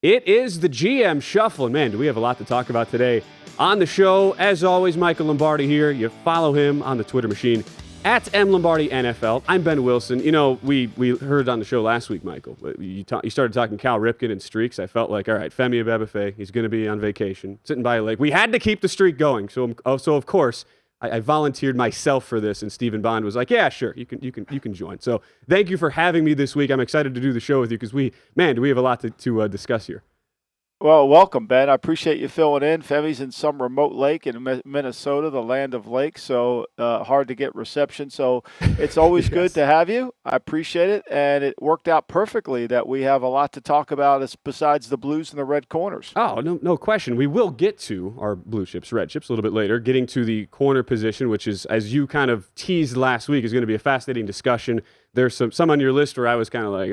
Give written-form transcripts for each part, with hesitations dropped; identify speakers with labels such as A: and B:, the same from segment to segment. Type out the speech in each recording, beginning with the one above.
A: It is the GM Shuffle, and man, do we have a lot to talk about today on the show. As always, Michael Lombardi here. You follow him on the Twitter machine at MLombardiNFL. I'm Ben Wilson. You know, we heard on the show last week, Michael. You started talking Cal Ripken and streaks. I felt like, all right, Femi Abebefe, he's going to be on vacation, sitting by a lake. We had to keep the streak going, so of course I volunteered myself for this, and Stephen Bond was like, "Yeah, sure, you can join." So thank you for having me this week. I'm excited to do the show with you because do we have a lot to discuss here.
B: Well, welcome, Ben. I appreciate you filling in. Femi's in some remote lake in Minnesota, the land of lakes, so hard to get reception. So it's always
A: Yes.
B: good to have you. I appreciate it, and it worked out perfectly that we have a lot to talk about besides the blues and the red corners.
A: Oh, no question. We will get to our blue chips, red chips a little bit later, getting to the corner position, which is, as you kind of teased last week, is going to be a fascinating discussion. There's some on your list where I was kind of like,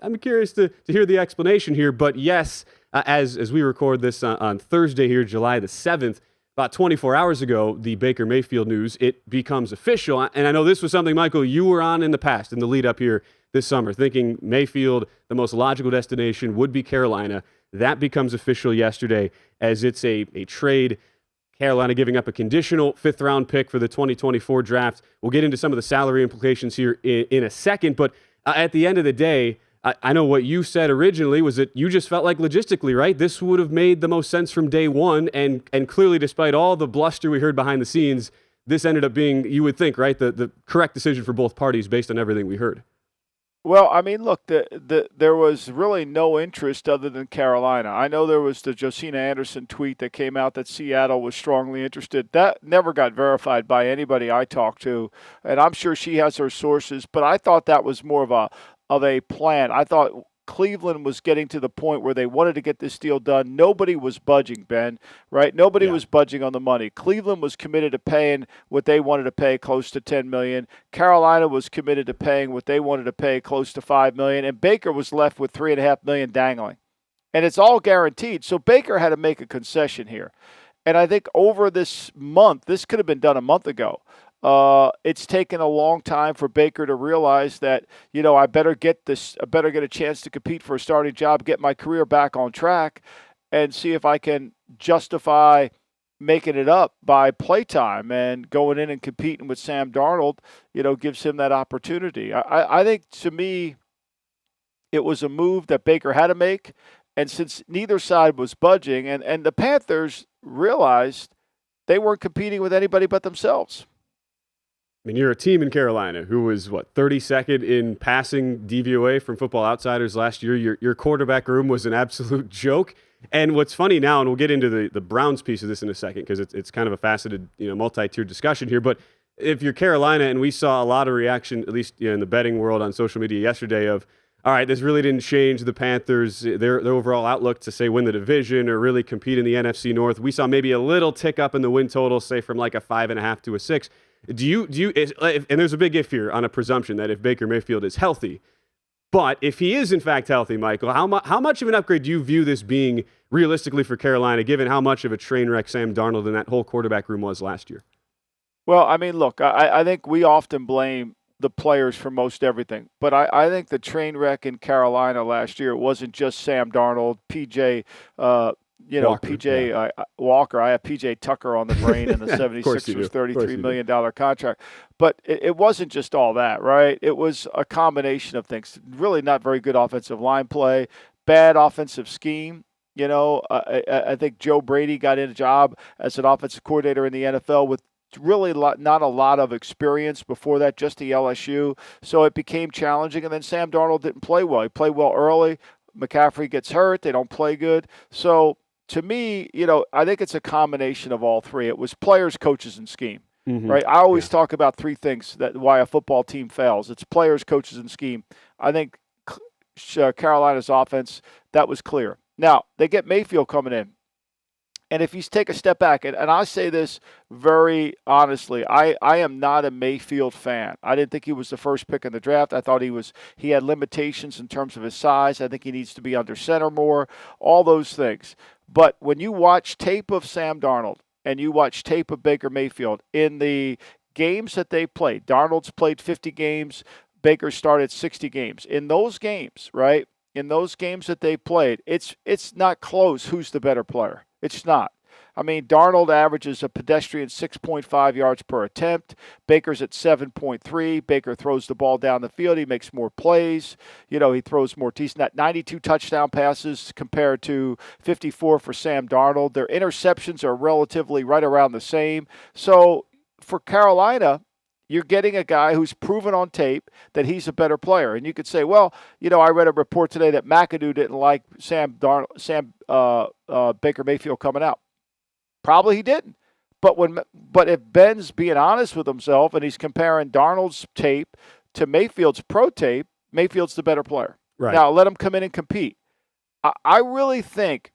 A: I'm curious to hear the explanation here. But yes, as we record this on Thursday here, July the 7th, about 24 hours ago, the Baker Mayfield news, it becomes official. And I know this was something, Michael, you were on in the past, in the lead up here this summer, thinking Mayfield, the most logical destination would be Carolina. That becomes official yesterday as it's a trade. Carolina giving up a conditional fifth-round pick for the 2024 draft. We'll get into some of the salary implications here in a second, but at the end of the day, I know what you said originally was that you just felt like logistically, right? This would have made the most sense from day one, and clearly, despite all the bluster we heard behind the scenes, this ended up being, you would think, right, the correct decision for both parties based on everything we heard.
B: Well, I mean, look, there was really no interest other than Carolina. I know there was the Josina Anderson tweet that came out that Seattle was strongly interested. That never got verified by anybody I talked to, and I'm sure she has her sources, but I thought that was more of a plan. I thought Cleveland was getting to the point where they wanted to get this deal done. Nobody was budging, Ben, right? Nobody was budging on the money. Cleveland was committed to paying what they wanted to pay, close to $10 million. Carolina was committed to paying what they wanted to pay, close to $5 million. And Baker was left with $3.5 million dangling. And it's all guaranteed. So Baker had to make a concession here. And I think over this month, this could have been done a month ago. It's taken a long time for Baker to realize that, I better get a chance to compete for a starting job, get my career back on track, and see if I can justify making it up by playtime, and going in and competing with Sam Darnold, gives him that opportunity. I think, to me, it was a move that Baker had to make, and since neither side was budging, and the Panthers realized they weren't competing with anybody but themselves.
A: I mean, you're a team in Carolina who was, 32nd in passing DVOA from Football Outsiders last year. Your quarterback room was an absolute joke. And what's funny now, and we'll get into the Browns piece of this in a second because it's kind of a faceted, multi-tiered discussion here. But if you're Carolina, and we saw a lot of reaction, at least in the betting world on social media yesterday, of, all right, this really didn't change the Panthers, their overall outlook to, say, win the division or really compete in the NFC North. We saw maybe a little tick up in the win total, say from like a 5.5 to a 6. And there's a big if here on a presumption that if Baker Mayfield is healthy, but if he is in fact healthy, Michael, how much of an upgrade do you view this being realistically for Carolina, given how much of a train wreck Sam Darnold and that whole quarterback room was last year?
B: Well, I mean, look, I think we often blame the players for most everything, but I think the train wreck in Carolina last year wasn't just Sam Darnold,
A: Walker,
B: PJ Walker. I have PJ Tucker on the brain in the 76ers $33 million contract. But it wasn't just all that, right? It was a combination of things. Really not very good offensive line play, bad offensive scheme. I think Joe Brady got in a job as an offensive coordinator in the NFL with really not a lot of experience before that, just the LSU. So it became challenging. And then Sam Darnold didn't play well. He played well early. McCaffrey gets hurt. They don't play good. So to me, I think it's a combination of all three. It was players, coaches, and scheme, right? I always talk about three things why a football team fails. It's players, coaches, and scheme. I think Carolina's offense, that was clear. Now, they get Mayfield coming in. And if you take a step back, and I say this very honestly, I am not a Mayfield fan. I didn't think he was the first pick in the draft. I thought he had limitations in terms of his size. I think he needs to be under center more, all those things. But when you watch tape of Sam Darnold and you watch tape of Baker Mayfield in the games that they played, Darnold's played 50 games, Baker started 60 games. In those games, right, in those games that they played, it's not close who's the better player. It's not. I mean, Darnold averages a pedestrian 6.5 yards per attempt. Baker's at 7.3. Baker throws the ball down the field. He makes more plays. He throws more. He's got 92 touchdown passes compared to 54 for Sam Darnold. Their interceptions are relatively right around the same. So for Carolina, you're getting a guy who's proven on tape that he's a better player. And you could say, well, I read a report today that McAdoo didn't like Baker Mayfield coming out. Probably he didn't. But if Ben's being honest with himself and he's comparing Darnold's tape to Mayfield's pro tape, Mayfield's the better player.
A: Right.
B: Now, let him come in and compete. I really think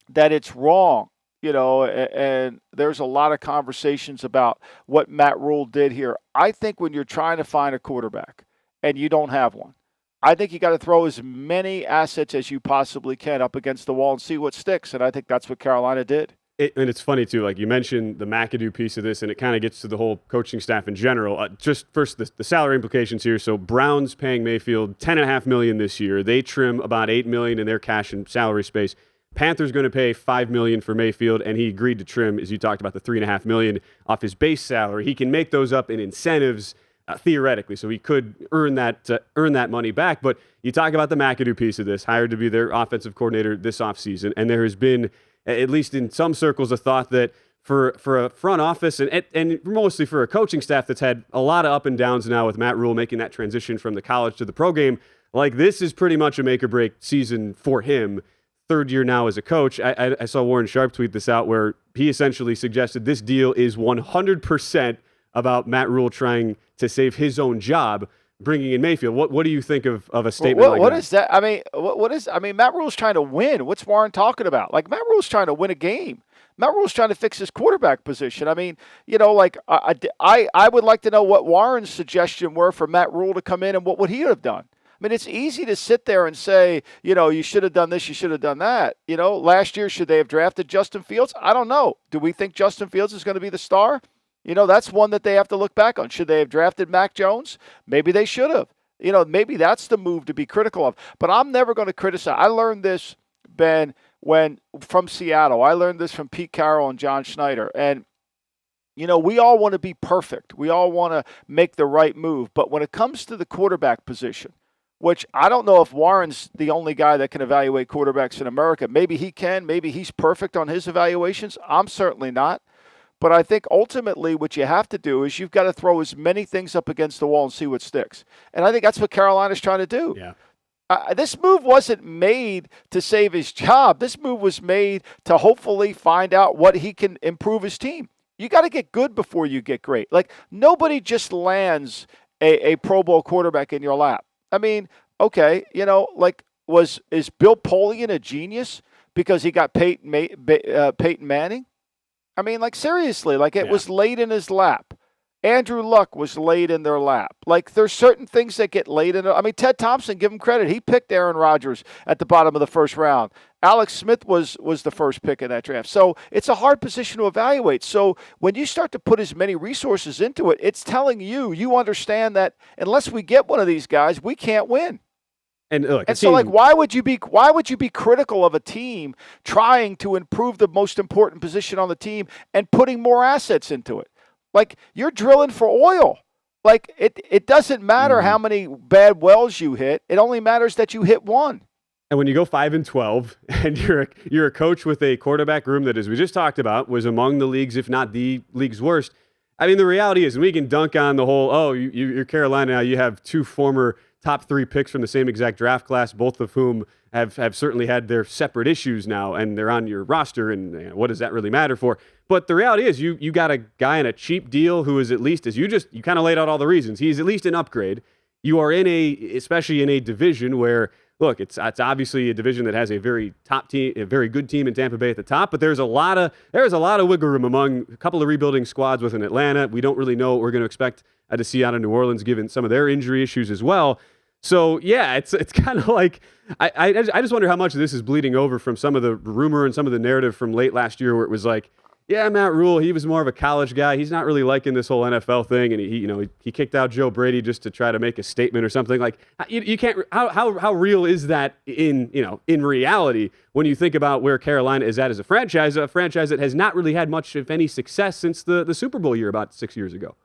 B: that it's wrong, and there's a lot of conversations about what Matt Rule did here. I think when you're trying to find a quarterback and you don't have one, I think you got to throw as many assets as you possibly can up against the wall and see what sticks, and I think that's what Carolina did.
A: And it's funny, too, like you mentioned the McAdoo piece of this, and it kind of gets to the whole coaching staff in general. Just first, the salary implications here. So Browns paying Mayfield $10.5 million this year. They trim about $8 million in their cash and salary space. Panthers going to pay $5 million for Mayfield, and he agreed to trim, as you talked about, the $3.5 million off his base salary. He can make those up in incentives, theoretically, so he could earn that money back. But you talk about the McAdoo piece of this, hired to be their offensive coordinator this offseason, and there has been, at least in some circles, a thought that for a front office and mostly for a coaching staff that's had a lot of up and downs now with Matt Rule making that transition from the college to the pro game, like this is pretty much a make or break season for him. Third year now as a coach. I saw Warren Sharp tweet this out where he essentially suggested this deal is 100% about Matt Rule trying to save his own job, bringing in Mayfield. What do you think of a statement like that?
B: What is that? I mean, Matt Rule's trying to win. What's Warren talking about? Like, Matt Rule's trying to win a game. Matt Rule's trying to fix his quarterback position. I mean, I would like to know what Warren's suggestion were for Matt Rule to come in and what would he have done. I mean, it's easy to sit there and say, you should have done this, you should have done that. Last year, should they have drafted Justin Fields? I don't know. Do we think Justin Fields is going to be the star? That's one that they have to look back on. Should they have drafted Mac Jones? Maybe they should have. Maybe that's the move to be critical of. But I'm never going to criticize. I learned this, Ben, from Seattle. I learned this from Pete Carroll and John Schneider. And, we all want to be perfect. We all want to make the right move. But when it comes to the quarterback position, which I don't know if Warren's the only guy that can evaluate quarterbacks in America. Maybe he can. Maybe he's perfect on his evaluations. I'm certainly not. But I think ultimately what you have to do is you've got to throw as many things up against the wall and see what sticks. And I think that's what Carolina's trying to do.
A: Yeah.
B: This move wasn't made to save his job. This move was made to hopefully find out what he can improve his team. You got to get good before you get great. Like, nobody just lands a Pro Bowl quarterback in your lap. I mean, okay, is Bill Polian a genius because he got Peyton Manning? I mean, seriously, it was laid in his lap. Andrew Luck was laid in their lap. There's certain things that get laid in. I mean, Ted Thompson, give him credit. He picked Aaron Rodgers at the bottom of the first round. Alex Smith was the first pick in that draft. So it's a hard position to evaluate. So when you start to put as many resources into it, it's telling you understand that unless we get one of these guys, we can't win.
A: And look,
B: why would you be critical of a team trying to improve the most important position on the team and putting more assets into it? You're drilling for oil. It doesn't matter how many bad wells you hit. It only matters that you hit one.
A: And when you go 5-12 and you're a coach with a quarterback room that, as we just talked about, was among the league's, if not the league's worst. I mean, the reality is, and we can dunk on the whole, you're Carolina now, you have two former top 3 picks from the same exact draft class, both of whom have certainly had their separate issues now, and they're on your roster, and what does that really matter for? But the reality is you got a guy in a cheap deal who is at least, as you kind of laid out all the reasons, he's at least an upgrade. You are especially in a division where, look, it's obviously a division that has a very top team, a very good team in Tampa Bay at the top, but there's a lot of wiggle room among a couple of rebuilding squads within Atlanta. We don't really know what we're going to expect to see out of New Orleans, given some of their injury issues as well. So yeah, it's kind of like I just wonder how much of this is bleeding over from some of the rumor and some of the narrative from late last year, where it was like, yeah, Matt Rule, he was more of a college guy. He's not really liking this whole NFL thing, and he kicked out Joe Brady just to try to make a statement or something. Like, you can't. How real is that in reality when you think about where Carolina is at as a franchise that has not really had much, if any, success since the Super Bowl year about 6 years ago?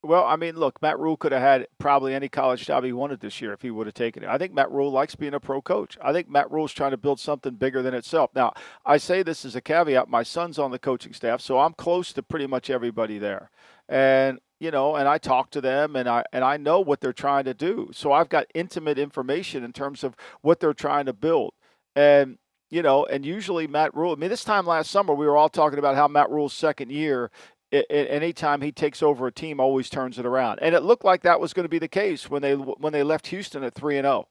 B: Well, I mean, look, Matt Rule could have had probably any college job he wanted this year if he would have taken it. I think Matt Rule likes being a pro coach. I think Matt Rule's trying to build something bigger than itself. Now, I say this as a caveat. My son's on the coaching staff, so I'm close to pretty much everybody there. And, and I talk to them, and I know what they're trying to do. So I've got intimate information in terms of what they're trying to build. And, and usually Matt Rule, I mean, this time last summer, we were all talking about how Matt Rule's second year, anytime he takes over a team, always turns it around. And it looked like that was going to be the case when they left Houston at 3-0.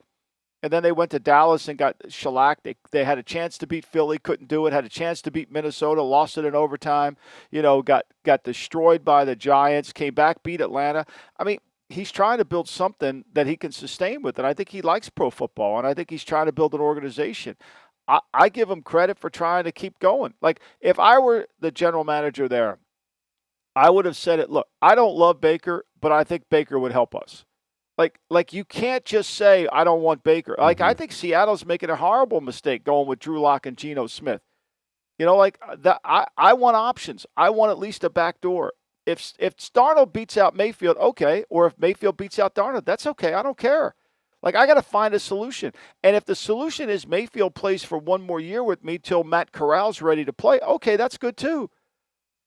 B: And then they went to Dallas and got shellacked. They had a chance to beat Philly, couldn't do it. Had a chance to beat Minnesota, lost it in overtime. Got destroyed by the Giants, came back, beat Atlanta. I mean, he's trying to build something that he can sustain with. And I think he likes pro football, and I think he's trying to build an organization. I give him credit for trying to keep going. Like, if I were the general manager there, I would have said it. Look, I don't love Baker, but I think Baker would help us. Like you can't just say I don't want Baker. Like, I think Seattle's making a horrible mistake going with Drew Lock and Geno Smith. I want options. I want at least a back door. If Darnold beats out Mayfield, okay, or if Mayfield beats out Darnold, that's okay. I don't care. Like, I got to find a solution. And if the solution is Mayfield plays for one more year with me till Matt Corral's ready to play, okay, that's good too.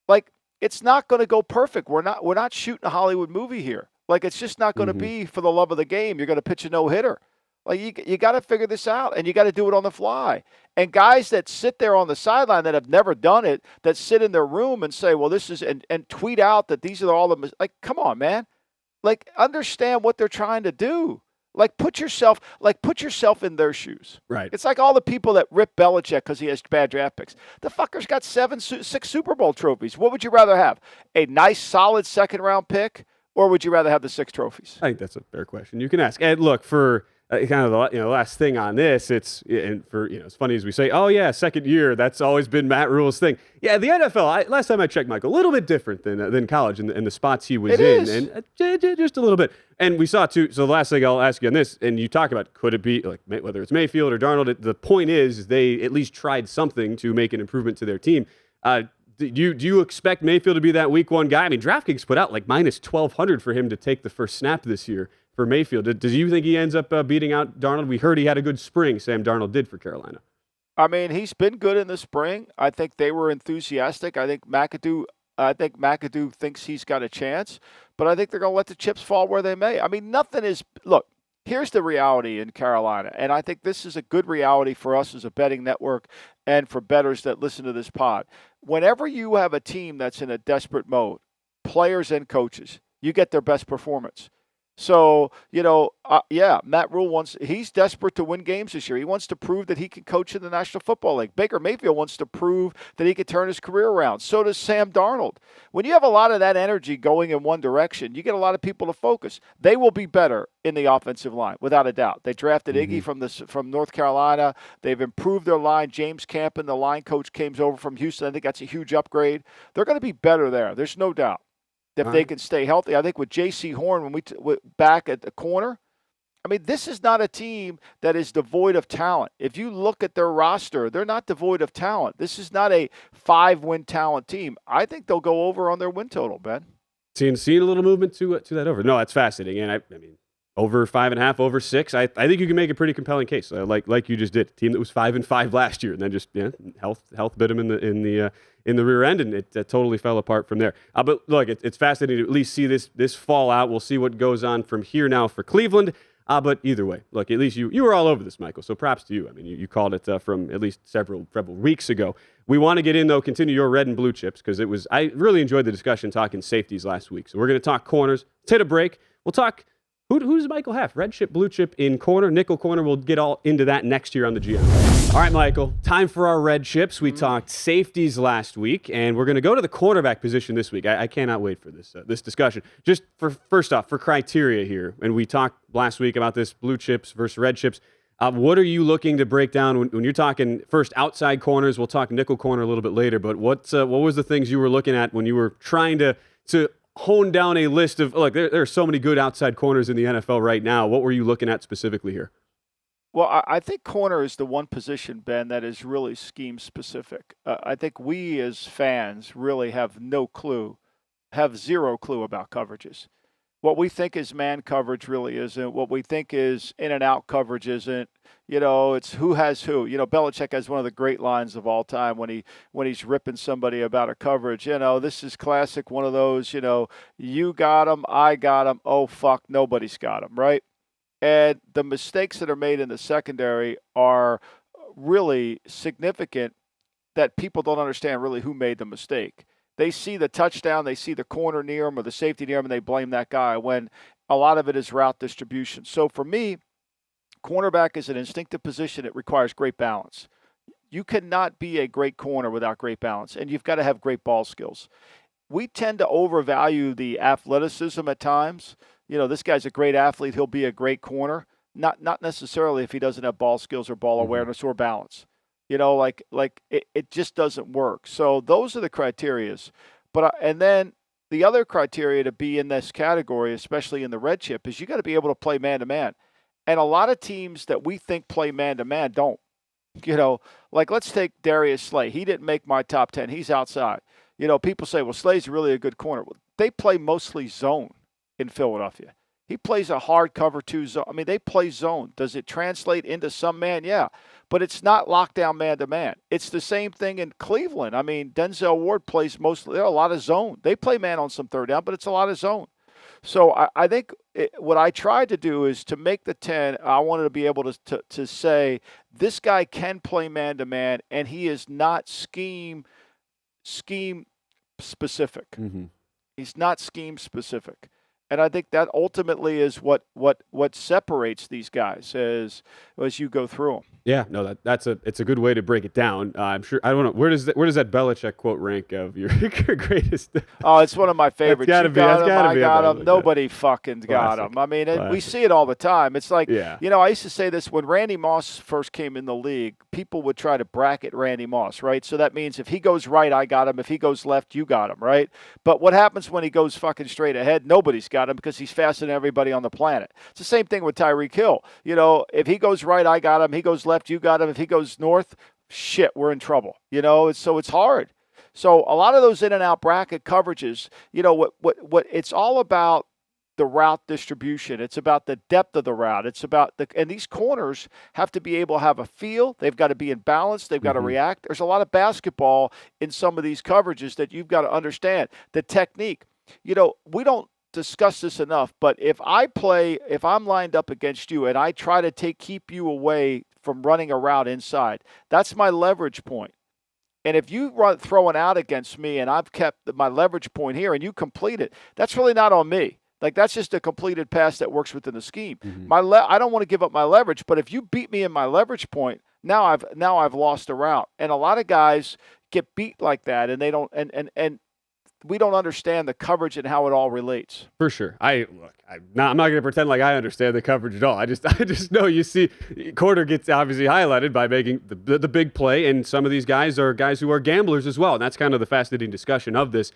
B: Like, it's not going to go perfect. We're not shooting a Hollywood movie here. Like, it's just not going to be for the love of the game. You're going to pitch a no-hitter. Like, you got to figure this out, and you got to do it on the fly. And guys that sit there on the sideline that have never done it, that sit in their room and say, well, this is, and tweet out that these are all the, like, come on, man. Like, understand what they're trying to do. Like, put yourself in their shoes.
A: Right.
B: It's like all the people that rip Belichick because he has bad draft picks. The fucker's got 6 Super Bowl trophies. What would you rather have? A nice, solid second-round pick, or would you rather have the 6 trophies?
A: I think that's a fair question you can ask. And look, for kind of the last thing on this, it's funny as we say, oh yeah, second year, that's always been Matt Rule's thing. Yeah, the NFL, last time I checked, Michael, a little bit different than college and the spots he was in, and just a little bit. And we saw too. So the last thing I'll ask you on this, and you talk about, could it be like whether it's Mayfield or Darnold? The point is they at least tried something to make an improvement to their team. Do you expect Mayfield to be that week one guy? I mean, DraftKings put out like minus 1,200 for him to take the first snap this year for Mayfield. Do you think he ends up beating out Darnold? We heard he had a good spring, Sam Darnold did for Carolina.
B: I mean, he's been good in the spring. I think they were enthusiastic. I think McAdoo thinks he's got a chance, but I think they're going to let the chips fall where they may. I mean, nothing is – look, here's the reality in Carolina, and I think this is a good reality for us as a betting network and for bettors that listen to this pod. Whenever you have a team that's in a desperate mode, players and coaches, you get their best performance. So, Matt Rule he's desperate to win games this year. He wants to prove that he can coach in the National Football League. Baker Mayfield wants to prove that he can turn his career around. So does Sam Darnold. When you have a lot of that energy going in one direction, you get a lot of people to focus. They will be better in the offensive line, without a doubt. They drafted Iggy from North Carolina. They've improved their line. James Campen, the line coach, came over from Houston. I think that's a huge upgrade. They're going to be better there. There's no doubt. If they can stay healthy. I think with J.C. Horn, when we back at the corner, I mean, this is not a team that is devoid of talent. If you look at their roster, they're not devoid of talent. This is not a 5-win talent team. I think they'll go over on their win total, Ben.
A: Seeing a little movement to that over. No, that's fascinating. And I mean, over 5.5, over 6. I think you can make a pretty compelling case, like you just did. A team that was 5-5 last year, and then just health bit them in the rear end, and it totally fell apart from there. But look, it's fascinating to at least see this fall out. We'll see what goes on from here now for Cleveland. But either way, look, at least you were all over this, Michael. So props to you. I mean, you called it from at least several weeks ago. We want to get in, though, continue your red and blue chips, because I really enjoyed the discussion talking safeties last week. So we're going to talk corners. Let's hit a break. We'll talk. Who's Michael have? Red chip, blue chip in corner, nickel corner. We'll get all into that next year on the GM. All right, Michael, time for our red chips. We talked safeties last week, and we're going to go to the cornerback position this week. I cannot wait for this discussion. Just first off, for criteria here, and we talked last week about this blue chips versus red chips. What are you looking to break down when you're talking first outside corners? We'll talk nickel corner a little bit later, but what was the things you were looking at when you were trying to hone down a list of, like, there are so many good outside corners in the NFL right now. What were you looking at specifically here?
B: Well, I think corner is the one position, Ben, that is really scheme specific. I think we as fans really have zero clue about coverages. What we think is man coverage really isn't. What we think is in and out coverage isn't. It's who has who. Belichick has one of the great lines of all time when he's ripping somebody about a coverage. This is classic, one of those, you got him, I got him, oh, fuck, nobody's got him, right? And the mistakes that are made in the secondary are really significant that people don't understand really who made the mistake. They see the touchdown, they see the corner near him or the safety near him, and they blame that guy when a lot of it is route distribution. So for me, cornerback is an instinctive position. It requires great balance. You cannot be a great corner without great balance, and you've got to have great ball skills. We tend to overvalue the athleticism at times. This guy's a great athlete. He'll be a great corner. Not necessarily if he doesn't have ball skills or ball awareness or balance. It just doesn't work. So those are the criterias. And then the other criteria to be in this category, especially in the red chip, is you got to be able to play man-to-man. And a lot of teams that we think play man-to-man don't. Let's take Darius Slay. He didn't make my top 10. He's outside. People say, well, Slay's really a good corner. Well, they play mostly zone in Philadelphia. He plays a hard cover 2 zone. I mean, they play zone. Does it translate into some man? Yeah. But it's not lockdown man-to-man. It's the same thing in Cleveland. I mean, Denzel Ward plays mostly – there are a lot of zone. They play man on some third down, but it's a lot of zone. So I think what I tried to do is to make the 10, I wanted to be able to say this guy can play man-to-man, and he is not scheme specific.
A: Mm-hmm.
B: He's not scheme specific. And I think that ultimately is what separates these guys as you go through them.
A: Yeah, no, it's a good way to break it down. I'm sure. I don't know where does that Belichick quote rank of your greatest?
B: Oh, it's one of my favorites.
A: I
B: got him. Nobody fucking got him. I mean, we see it all the time. It's like, I used to say this when Randy Moss first came in the league. People would try to bracket Randy Moss, right? So that means if he goes right, I got him. If he goes left, you got him, right? But what happens when he goes fucking straight ahead? Nobody's got him because he's faster than everybody on the planet. It's the same thing with Tyreek Hill. If he goes right, I got him. He goes left, you got him. If he goes north, shit, we're in trouble. So it's hard. So a lot of those in and out bracket coverages, what it's all about the route distribution. It's about the depth of the route. It's about and these corners have to be able to have a feel. They've got to be in balance. They've got to react. There's a lot of basketball in some of these coverages that you've got to understand. The technique. We don't discuss this enough, but if I'm lined up against you and I try to keep you away from running a route inside, that's my leverage point. And if you throw an out against me and I've kept my leverage point here and you complete it, that's really not on me. Like, that's just a completed pass that works within the scheme. I don't want to give up my leverage, but if you beat me in my leverage point, now I've lost a route. And a lot of guys get beat like that, and they don't and we don't understand the coverage and how it all relates.
A: For sure. I'm not going to pretend like I understand the coverage at all. I just know you see Corner gets obviously highlighted by making the big play, and some of these guys are guys who are gamblers as well. And that's kind of the fascinating discussion of this.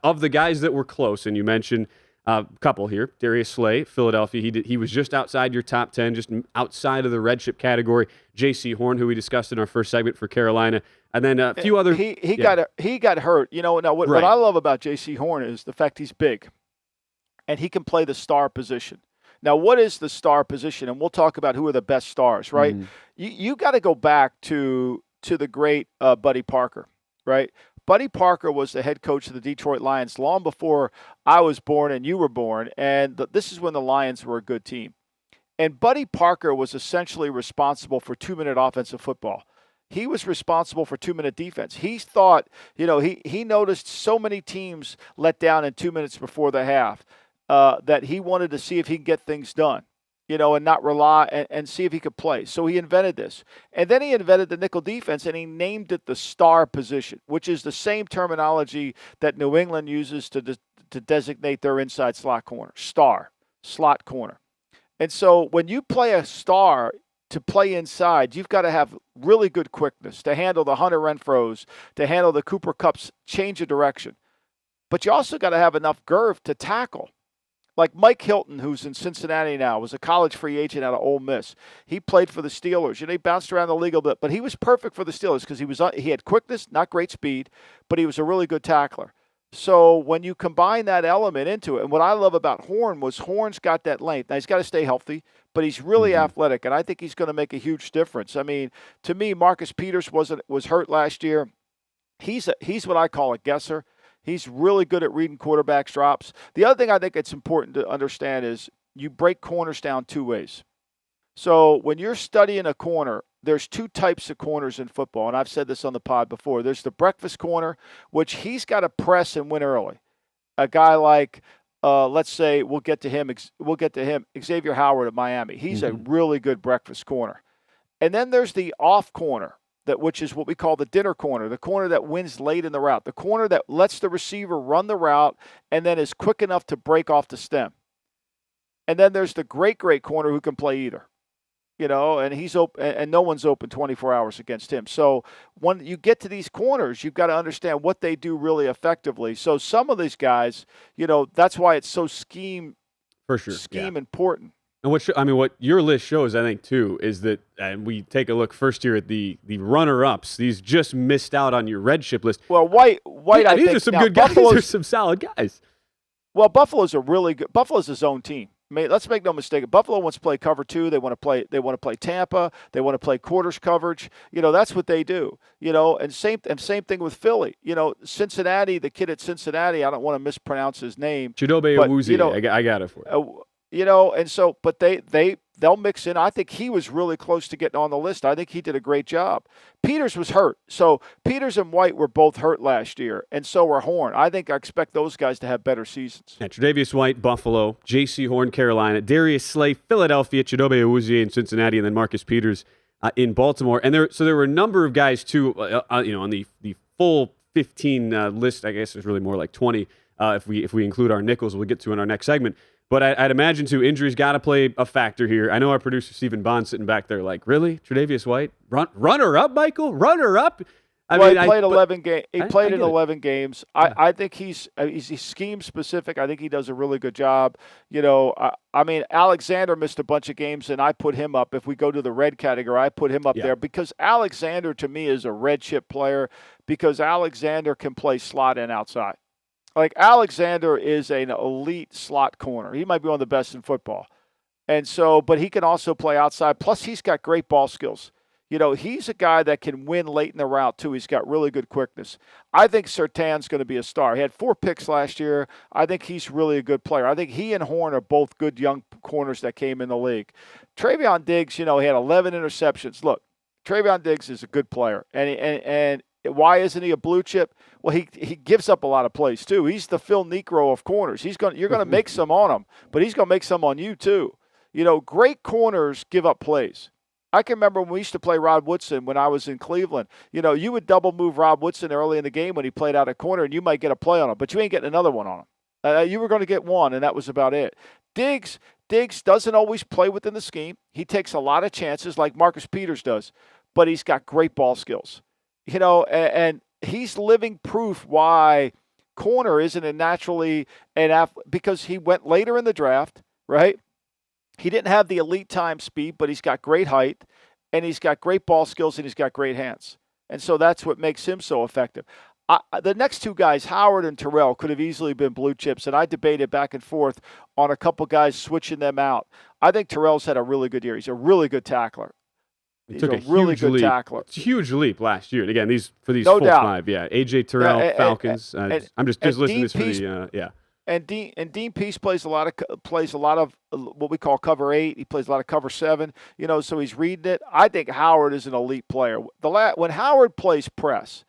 A: Of the guys that were close, and you mentioned a couple here. Darius Slay, Philadelphia. He was just outside your top 10, just outside of the red chip category. J.C. Horn, who we discussed in our first segment for Carolina. And then a few other.
B: He got hurt. Now what I love about J.C. Horn is the fact he's big, and he can play the star position. Now, what is the star position? And we'll talk about who are the best stars, right? You got to go back to the great Buddy Parker, right? Buddy Parker was the head coach of the Detroit Lions long before I was born and you were born, and this is when the Lions were a good team. And Buddy Parker was essentially responsible for 2-minute offensive football. He was responsible for 2-minute defense. He thought, he noticed so many teams let down in 2 minutes before the half that he wanted to see if he could get things done, and not rely and see if he could play. So he invented this. And then he invented the nickel defense, and he named it the star position, which is the same terminology that New England uses to designate their inside slot corner. Star, slot corner. And so when you play a star, to play inside, you've got to have really good quickness to handle the Hunter Renfrows, to handle the Cooper Kupps change of direction. But you also got to have enough girth to tackle. Like Mike Hilton, who's in Cincinnati now, was a college free agent out of Ole Miss. He played for the Steelers. He bounced around the league a bit, but he was perfect for the Steelers because he had quickness, not great speed, but he was a really good tackler. So when you combine that element into it, and what I love about Horn was Horn's got that length. Now, he's got to stay healthy, but he's really athletic, and I think he's going to make a huge difference. I mean, to me, Marcus Peters was hurt last year. He's what I call a guesser. He's really good at reading quarterbacks' drops. The other thing I think it's important to understand is you break corners down two ways. So when you're studying a corner, there's two types of corners in football, and I've said this on the pod before. There's the breakfast corner, which he's got to press and win early. A guy like, let's say, we'll get to him, Xavier Howard of Miami. He's a really good breakfast corner. And then there's the off corner, which is what we call the dinner corner, the corner that wins late in the route, the corner that lets the receiver run the route and then is quick enough to break off the stem. And then there's the great corner who can play either. And he's open, and no one's open 24 hours against him. So when you get to these corners, you've got to understand what they do really effectively. So some of these guys, that's why it's so scheme important.
A: And what your list shows, I think, too, is that, and we take a look first here at the runner-ups. These just missed out on your red chip list.
B: Well, White, I
A: these
B: think
A: are some good guys. These are some solid guys.
B: Well, Buffalo's his own team. I mean, let's make no mistake. Buffalo wants to play cover 2. They want to play Tampa. They want to play quarters coverage. That's what they do. And same thing with Philly. Cincinnati, the kid at Cincinnati, I don't want to mispronounce his name.
A: Chidobe Awuzie, I got it for you.
B: And so, but they'll mix in. I think he was really close to getting on the list. I think he did a great job. Peters was hurt. So Peters and White were both hurt last year, and so were Horn. I expect those guys to have better seasons.
A: Yeah, Tre'Davious White, Buffalo, J.C. Horn, Carolina, Darius Slay, Philadelphia, Chidobe Awuzie in Cincinnati, and then Marcus Peters in Baltimore. And there were a number of guys, too, on the full 15 list. I guess there's really more like 20 if we include our nickels we'll get to in our next segment. But I'd imagine, too, injuries got to play a factor here. I know our producer, Stephen Bond, sitting back there like, really? Tre'Davious White? Runner-up, Michael? Runner-up?
B: He played 11 games. He played in 11 games. I think he's scheme-specific. I think he does a really good job. Alexander missed a bunch of games, and I put him up. If we go to the red category, I put him up there because Alexander, to me, is a red chip player because Alexander can play slot and outside. Like, Alexander is an elite slot corner. He might be one of the best in football. And so, but he can also play outside. Plus, he's got great ball skills. He's a guy that can win late in the route, too. He's got really good quickness. I think Surtain's going to be a star. He had 4 picks last year. I think he's really a good player. I think he and Horn are both good young corners that came in the league. Trayvon Diggs, he had 11 interceptions. Look, Trayvon Diggs is a good player. And why isn't he a blue chip? Well, he gives up a lot of plays, too. He's the Phil Necro of corners. You're going to make some on him, but he's going to make some on you, too. Great corners give up plays. I can remember when we used to play Rod Woodson when I was in Cleveland. You would double move Rod Woodson early in the game when he played out of corner, and you might get a play on him, but you ain't getting another one on him. You were going to get one, and that was about it. Diggs doesn't always play within the scheme. He takes a lot of chances like Marcus Peters does, but he's got great ball skills. And he's living proof why corner isn't because he went later in the draft, right? He didn't have the elite time speed, but he's got great height, and he's got great ball skills, and he's got great hands. And so that's what makes him so effective. The next two guys, Howard and Tyrell, could have easily been blue chips, and I debated back and forth on a couple guys switching them out. I think Tyrell's had a really good year. He's a really good tackler.
A: He took a really good tackler. It's a huge leap last year. And again, these full
B: doubt.
A: 5, AJ Terrell, Falcons. I'm just listening to this for the
B: And Dean Peace plays a lot of what we call cover 8. He plays a lot of cover 7. So he's reading it. I think Howard is an elite player. When Howard plays press,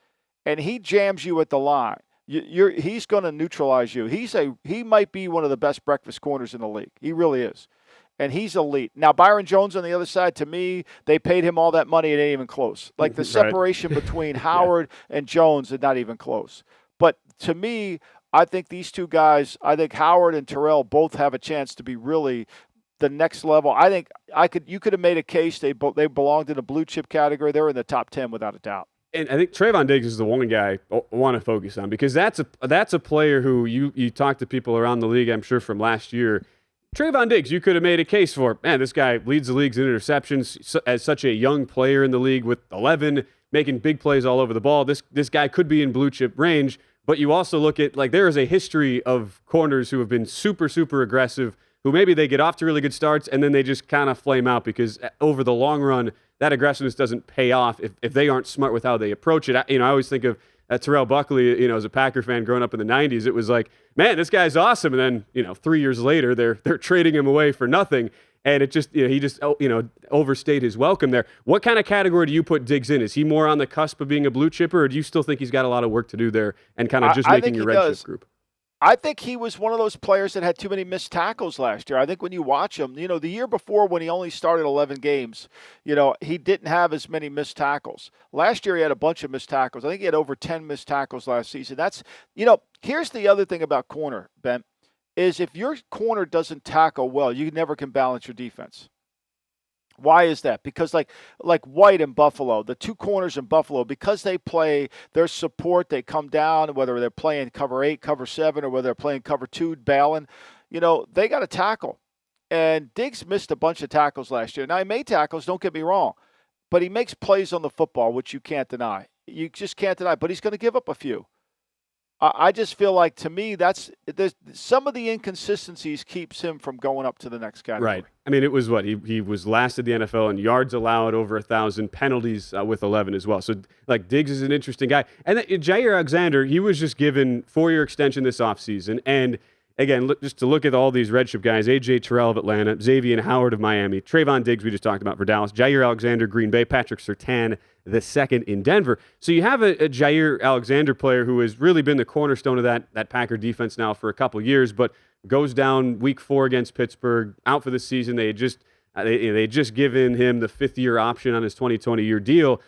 B: and he jams you at the line, he's going to neutralize you. He might be one of the best breakfast corners in the league. He really is. And he's elite. Now, Byron Jones on the other side, to me, they paid him all that money. It ain't even close. Like the separation between Howard and Jones is not even close. But to me, I think these two guys, I think Howard and Tyrell both have a chance to be really the next level. I think you could have made a case they belonged in the blue chip category. They're in the top 10 without a doubt.
A: And I think Trayvon Diggs is the one guy I want to focus on, because that's a player who you talk to people around the league, I'm sure, from last year. Trayvon Diggs, you could have made a case for, man, this guy leads the leagues in interceptions as such a young player in the league with 11, making big plays all over the ball. This guy could be in blue chip range, but you also look at, like, there is a history of corners who have been super, super aggressive, who maybe they get off to really good starts and then they just kind of flame out because over the long run, that aggressiveness doesn't pay off if they aren't smart with how they approach it. I always think of Tyrell Buckley, as a Packer fan growing up in the 90s. It was like, man, this guy's awesome. And then, 3 years later, they're trading him away for nothing. And it just, he just, overstayed his welcome there. What kind of category do you put Diggs in? Is he more on the cusp of being a blue chipper, or do you still think he's got a lot of work to do there and kind of just making your red chip group?
B: I think he was one of those players that had too many missed tackles last year. I think when you watch him, the year before when he only started 11 games, he didn't have as many missed tackles. Last year he had a bunch of missed tackles. I think he had over 10 missed tackles last season. That's, here's the other thing about corner, Ben, is if your corner doesn't tackle well, you never can balance your defense. Why is that? Because like White in Buffalo, the two corners in Buffalo, because they play their support, they come down, whether they're playing cover 8, cover 7, or whether they're playing cover 2, bailing, they got to tackle. And Diggs missed a bunch of tackles last year. Now, he made tackles, don't get me wrong, but he makes plays on the football, which you can't deny. You just can't deny, but he's going to give up a few. I just feel like, to me, there's some of the inconsistencies keeps him from going up to the next category.
A: Right. I mean, it was what? He was last in the NFL in yards allowed, over 1,000, penalties with 11 as well. So, Diggs is an interesting guy. And Jair Alexander, he was just given 4-year extension this offseason. And, again, just to look at all these red chip guys, A.J. Tyrell of Atlanta, Xavier Howard of Miami, Trayvon Diggs we just talked about for Dallas, Jair Alexander, Green Bay, Patrick Surtain, the second in Denver. So you have a Jair Alexander player who has really been the cornerstone of that Packer defense now for a couple years, but goes down week 4 against Pittsburgh, out for the season. They had just given him the 5th-year option on his 2020-year deal.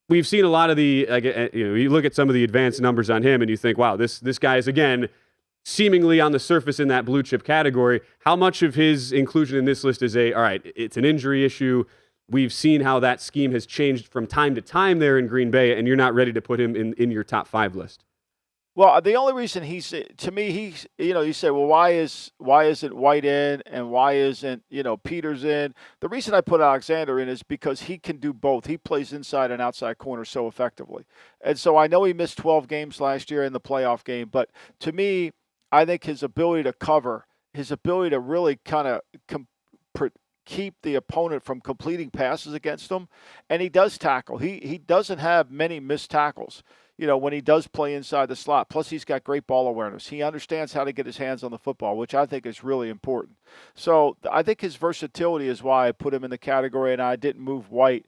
A: We've seen a lot of you look at some of the advanced numbers on him and you think, wow, this guy is, again, seemingly on the surface in that blue chip category. How much of his inclusion in this list is all right, it's an injury issue. We've seen how that scheme has changed from time to time there in Green Bay, and you're not ready to put him in your top 5 list.
B: Well, the only reason you say, well, why isn't White in and why isn't, Peters in? The reason I put Alexander in is because he can do both. He plays inside and outside corner so effectively. And so I know he missed 12 games last year in the playoff game, but to me, I think his ability to cover, his ability to really kind of keep the opponent from completing passes against him, and he does tackle. He doesn't have many missed tackles, when he does play inside the slot. Plus, he's got great ball awareness. He understands how to get his hands on the football, which I think is really important. So I think his versatility is why I put him in the category, and I didn't move White.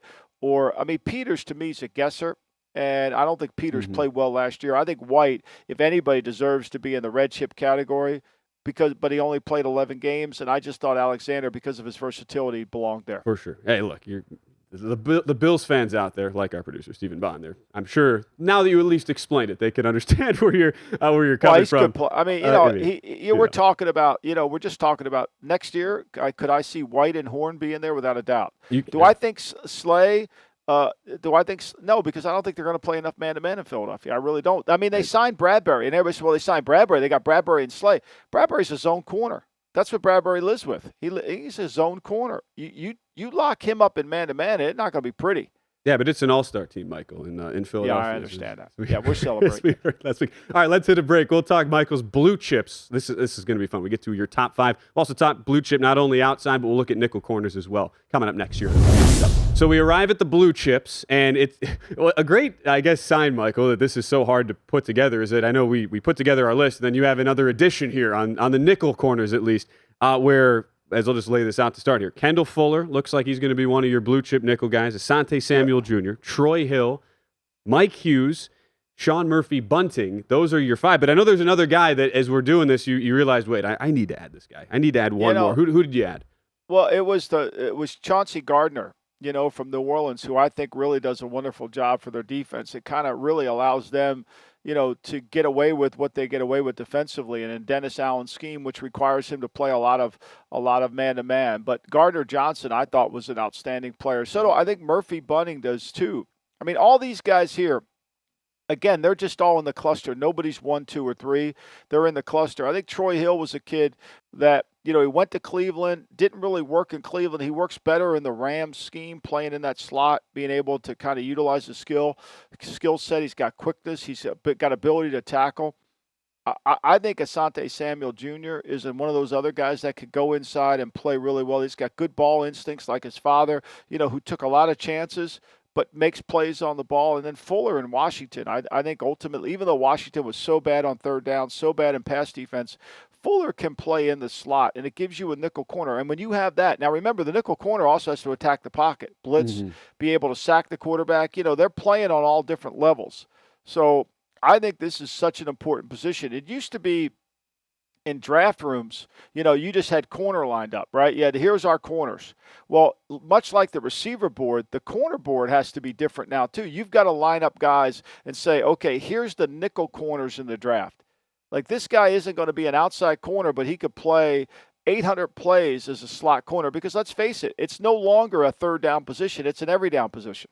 B: Peters, to me, is a guesser. And I don't think Peters played well last year. I think White, if anybody, deserves to be in the red chip category, but he only played 11 games, and I just thought Alexander, because of his versatility, belonged there.
A: For sure. Hey, look, the Bills fans out there, like our producer Stephen Bond there, I'm sure now that you at least explained it, they can understand where you're coming from.
B: We're talking about, we're just talking about next year. Could I see White and Hornby in there without a doubt? I think Slay? No, because I don't think they're going to play enough man-to-man in Philadelphia. I really don't. I mean, they signed Bradbury, and everybody said, well, they signed Bradbury. They got Bradbury and Slay. Bradbury's a zone corner. That's what Bradbury lives with. He's a zone corner. You lock him up in man-to-man, it's not going to be pretty.
A: Yeah, but it's an all-star team, Michael, in Philadelphia.
B: Yeah, I understand that. Yeah, we're celebrating.
A: Last week. All right, let's hit a break. We'll talk Michael's blue chips. This is going to be fun. We get to your top 5. We'll also talk blue chip, not only outside, but we'll look at nickel corners as well, coming up next year. So we arrive at the blue chips, and it's a great, I guess, sign, Michael, that this is so hard to put together, is that I know we put together our list, and then you have another addition here on the nickel corners, at least, where, as I'll just lay this out to start here, Kendall Fuller looks like he's going to be one of your blue chip nickel guys. Asante Samuel Jr., Troy Hill, Mike Hughes, Sean Murphy Bunting. Those are your 5. But I know there's another guy that, as we're doing this, you realized, wait, I need to add this guy. I need to add one more. Who did you add?
B: Well, it was Chauncey Gardner. from New Orleans, who I think really does a wonderful job for their defense. It kind of really allows them, to get away with what they get away with defensively, and in Dennis Allen's scheme, which requires him to play a lot of man-to-man. But Gardner Johnson, I thought, was an outstanding player. So I think Murphy Bunting does too. I mean, all these guys here, again, they're just all in the cluster. Nobody's 1, 2, or 3. They're in the cluster. I think Troy Hill was a kid that, he went to Cleveland, didn't really work in Cleveland. He works better in the Rams scheme, playing in that slot, being able to kind of utilize the skill set. He's got quickness. He's got ability to tackle. I think Asante Samuel Jr. is one of those other guys that could go inside and play really well. He's got good ball instincts like his father, who took a lot of chances but makes plays on the ball. And then Fuller in Washington, I think ultimately, even though Washington was so bad on third down, so bad in pass defense, Fuller can play in the slot, and it gives you a nickel corner. And when you have that, now remember, the nickel corner also has to attack the pocket, blitz, be able to sack the quarterback. They're playing on all different levels. So I think this is such an important position. It used to be in draft rooms, you just had corner lined up, right? Yeah, here's our corners. Well, much like the receiver board, the corner board has to be different now too. You've got to line up guys and say, okay, here's the nickel corners in the draft. Like, this guy isn't going to be an outside corner, but he could play 800 plays as a slot corner because, let's face it, it's no longer a third down position. It's an every down position.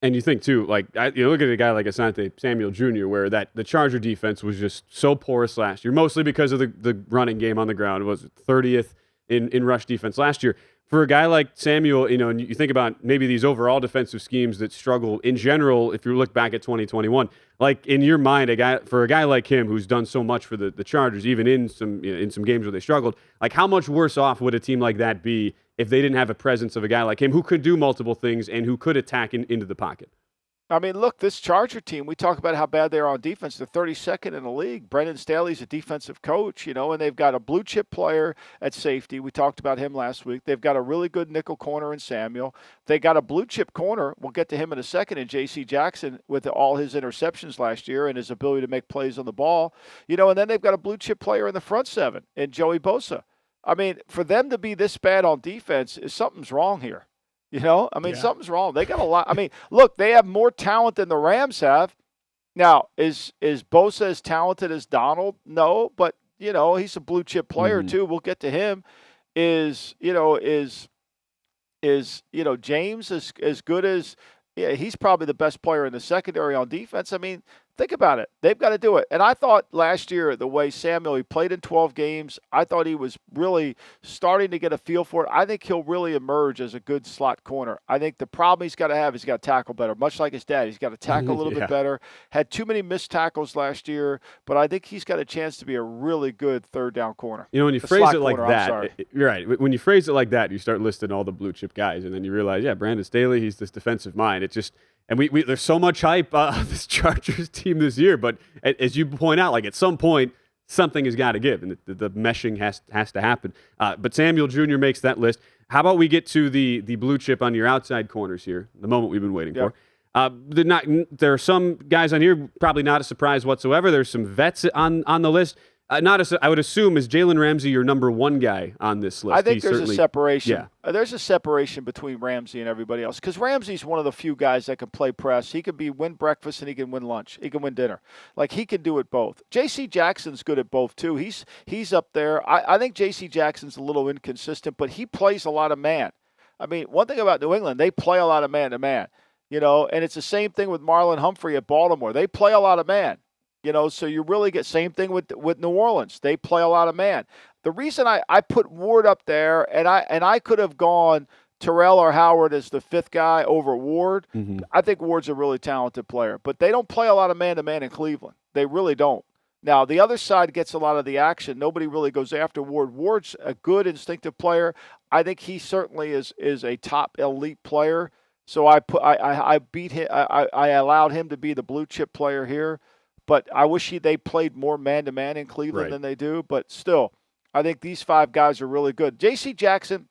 A: And you think, too, like, look at a guy like Asante Samuel Jr., where the Charger defense was just so porous last year, mostly because of the running game on the ground. It was 30th in rush defense last year. For a guy like Samuel, and you think about maybe these overall defensive schemes that struggle in general, if you look back at 2021, like, in your mind, for a guy like him who's done so much for the Chargers, even in some games where they struggled, like, how much worse off would a team like that be if they didn't have a presence of a guy like him who could do multiple things and who could attack into the pocket?
B: I mean, look, this Charger team, we talk about how bad they are on defense. They're 32nd in the league. Brendan Staley's a defensive coach, and they've got a blue-chip player at safety. We talked about him last week. They've got a really good nickel corner in Samuel. They got a blue-chip corner. We'll get to him in a second, in J.C. Jackson, with all his interceptions last year and his ability to make plays on the ball. And then they've got a blue-chip player in the front seven in Joey Bosa. I mean, for them to be this bad on defense, something's wrong here. Something's wrong. They got a lot. I mean, look, they have more talent than the Rams have. Now, is Bosa as talented as Donald? No, but, he's a blue chip player too. We'll get to him. Is James as good as, he's probably the best player in the secondary on defense. I mean, think about it. They've got to do it. And I thought last year, the way Samuel, he played in 12 games, I thought he was really starting to get a feel for it. I think he'll really emerge as a good slot corner. I think the problem he's got to have is he's got to tackle better, much like his dad. He's got to tackle a little bit better. Had too many missed tackles last year, but I think he's got a chance to be a really good third down corner.
A: When you phrase it like that, you're right. When you phrase it like that, you start listing all the blue chip guys, and then you realize, Brandon Staley, he's this defensive mind. It just, and we there's so much hype on this Chargers team this year, but as you point out, like, at some point, something has got to give, and the meshing has to happen. But Samuel Jr. makes that list. How about we get to the blue chip on your outside corners here, the moment we've been waiting for. There are some guys on here, probably not a surprise whatsoever. There's some vets on the list. I would assume, is Jalen Ramsey your number one guy on this list?
B: I think there's a separation. Yeah. There's a separation between Ramsey and everybody else, because Ramsey's one of the few guys that can play press. He can win breakfast and he can win lunch. He can win dinner. Like, he can do it both. J.C. Jackson's good at both too. He's up there. I think J.C. Jackson's a little inconsistent, but he plays a lot of man. I mean, one thing about New England, they play a lot of man-to-man. And it's the same thing with Marlon Humphrey at Baltimore. They play a lot of man. So you really get same thing with New Orleans. They play a lot of man. The reason I put Ward up there, and I could have gone Tyrell or Howard as the fifth guy over Ward. I think Ward's a really talented player, but they don't play a lot of man-to-man in Cleveland. They really don't. Now, the other side gets a lot of the action. Nobody really goes after Ward. Ward's a good instinctive player. I think he certainly is a top elite player. So I beat him. I allowed him to be the blue chip player here. But I wish they played more man-to-man in Cleveland than they do. But still, I think these five guys are really good. J.C. Jackson,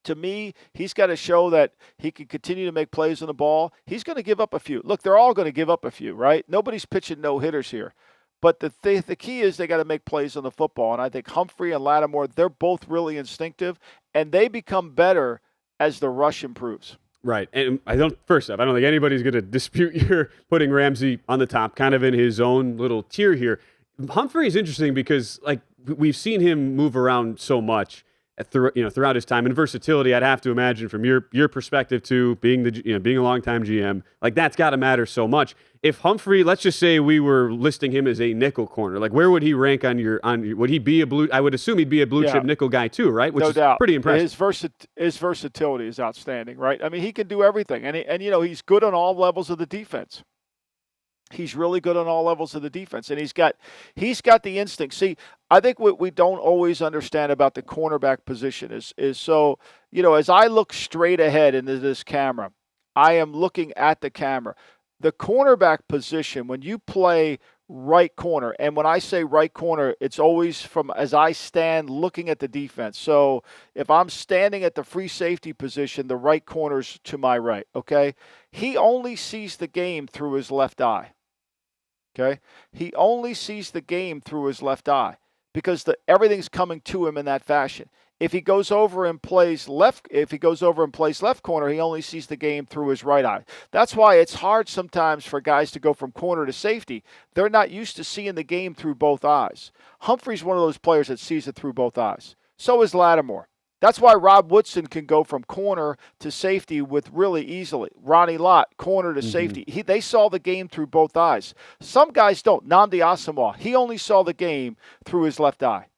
B: to me, he's got to show that he can continue to make plays on the ball. He's going to give up a few. Look, they're all going to give up a few, right? Nobody's pitching no-hitters here. But the key is they got to make plays on the football. And I think Humphrey and Lattimore, they're both really instinctive. And they become better as the rush improves.
A: Right. And first off, I don't think anybody's going to dispute your putting Ramsey on the top, kind of in his own little tier here. Humphrey is interesting because, like, we've seen him move around so much throughout his time, and versatility. I'd have to imagine from your perspective too, being being a longtime GM, like that's got to matter so much. If Humphrey, let's just say we were listing him as a nickel corner, like where would he rank would he be I would assume he'd be a blue chip nickel guy too, right? Which
B: no
A: is
B: doubt.
A: Pretty impressive.
B: His versatility is outstanding, right? I mean, he can do everything, and he's good on all levels of the defense. He's really good on all levels of the defense, and he's got the instinct. See, I think what we don't always understand about the cornerback position is so, as I look straight ahead into this camera, I am looking at the camera. The cornerback position, when you play right corner, and when I say right corner, it's always from as I stand looking at the defense. So if I'm standing at the free safety position, the right corner's to my right, okay? He only sees the game through his left eye. Okay, he only sees the game through his left eye because everything's coming to him in that fashion. If he goes over and plays left corner, he only sees the game through his right eye. That's why it's hard sometimes for guys to go from corner to safety. They're not used to seeing the game through both eyes. Humphrey's one of those players that sees it through both eyes. So is Lattimore. That's why Rob Woodson can go from corner to safety with really easily. Ronnie Lott, corner to safety. They saw the game through both eyes. Some guys don't. Nnamdi Asomugha, he only saw the game through his left eye.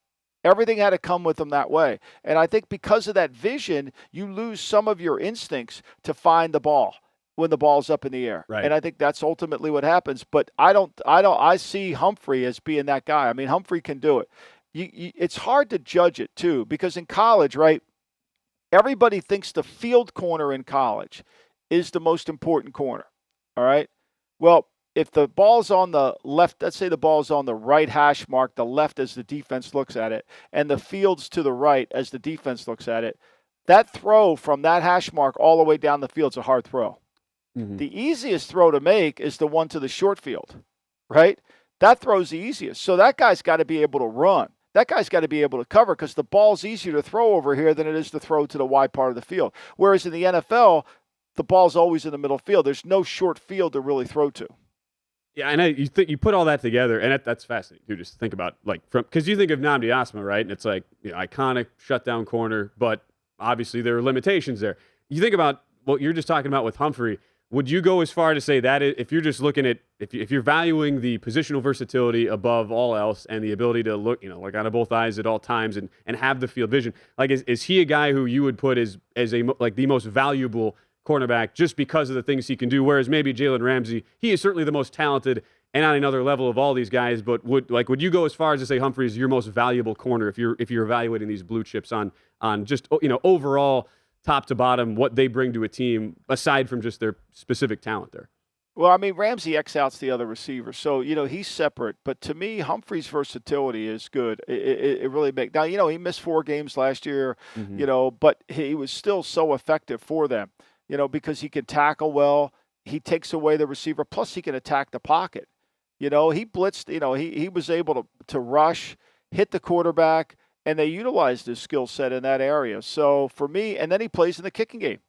B: Everything had to come with him that way. And I think because of that vision, you lose some of your instincts to find the ball when the ball's up in the air.
A: Right.
B: And I think that's ultimately what happens. But I see Humphrey as being that guy. I mean, Humphrey can do it. It's hard to judge it, too, because in college, right, everybody thinks the field corner in college is the most important corner, all right? Well, if the ball's on the left, let's say the ball's on the right hash mark, the left as the defense looks at it, and the field's to the right as the defense looks at it, that throw from that hash mark all the way down the field is a hard throw. The easiest throw to make is the one to the short field, right? That throw's the easiest. So that guy's got to be able to run. That guy's got to be able to cover because the ball's easier to throw over here than it is to throw to the wide part of the field. Whereas in the NFL, the ball's always in the middle field. There's no short field to really throw to.
A: Yeah, I know you put all that together, and that's fascinating too. Just think about because you think of Nnamdi Asomugha, right? And it's like iconic shutdown corner, but obviously there are limitations there. You think about what you're just talking about with Humphrey. Would you go as far to say that if you're just looking at if you're valuing the positional versatility above all else and the ability to look out of both eyes at all times and have the field vision, like is he a guy who you would put as the most valuable cornerback just because of the things he can do? Whereas maybe Jalen Ramsey, he is certainly the most talented and on another level of all these guys. But would you go as far as to say Humphrey is your most valuable corner if you're evaluating these blue chips on just overall top to bottom, what they bring to a team, aside from just their specific talent there?
B: Well, I mean, Ramsey X-outs the other receivers, so, he's separate. But to me, Humphrey's versatility is good. It really makes – now, he missed 4 games last year, but he was still so effective for them, because he can tackle well. He takes away the receiver, plus he can attack the pocket. He blitzed – he was able to rush, hit the quarterback, and they utilized his skill set in that area. So for me, and then he plays in the kicking game.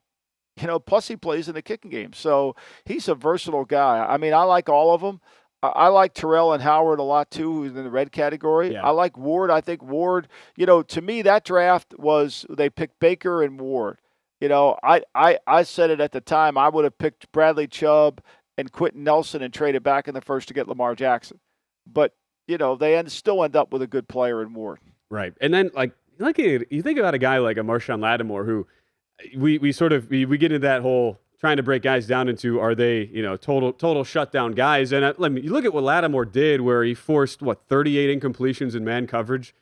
B: Plus he plays in the kicking game. So he's a versatile guy. I mean, I like all of them. I like Tyrell and Howard a lot, too, who's in the red category.
A: Yeah.
B: I like Ward. I think Ward, to me, that draft was they picked Baker and Ward. I said it at the time. I would have picked Bradley Chubb and Quentin Nelson and traded back in the first to get Lamar Jackson. But, they still end up with a good player in Ward.
A: Right. And then, you think about a guy like a Marshawn Lattimore who we get into that whole trying to break guys down into are they, total shutdown guys. And you look at what Lattimore did where he forced, 38 incompletions in man coverage.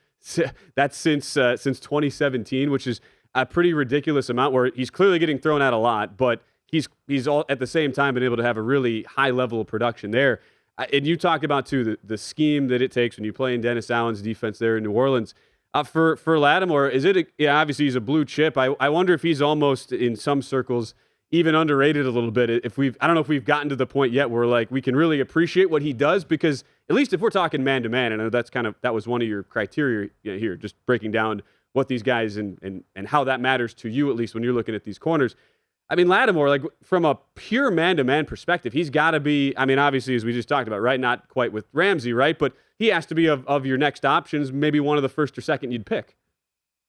A: That's since 2017, which is a pretty ridiculous amount where he's clearly getting thrown out a lot, but he's all at the same time been able to have a really high level of production there. And you talked about, too, the scheme that it takes when you play in Dennis Allen's defense there in New Orleans. For Lattimore, obviously he's a blue chip. I wonder if he's almost, in some circles, even underrated a little bit. I don't know if we've gotten to the point yet where, we can really appreciate what he does because, at least if we're talking man-to-man, and I know that was one of your criteria here, just breaking down what these guys and how that matters to you, at least when you're looking at these corners. I mean, Lattimore, like from a pure man-to-man perspective, he's got to be, I mean, obviously, as we just talked about, right? Not quite with Ramsey, right? But he has to be of your next options, maybe one of the first or second you'd pick.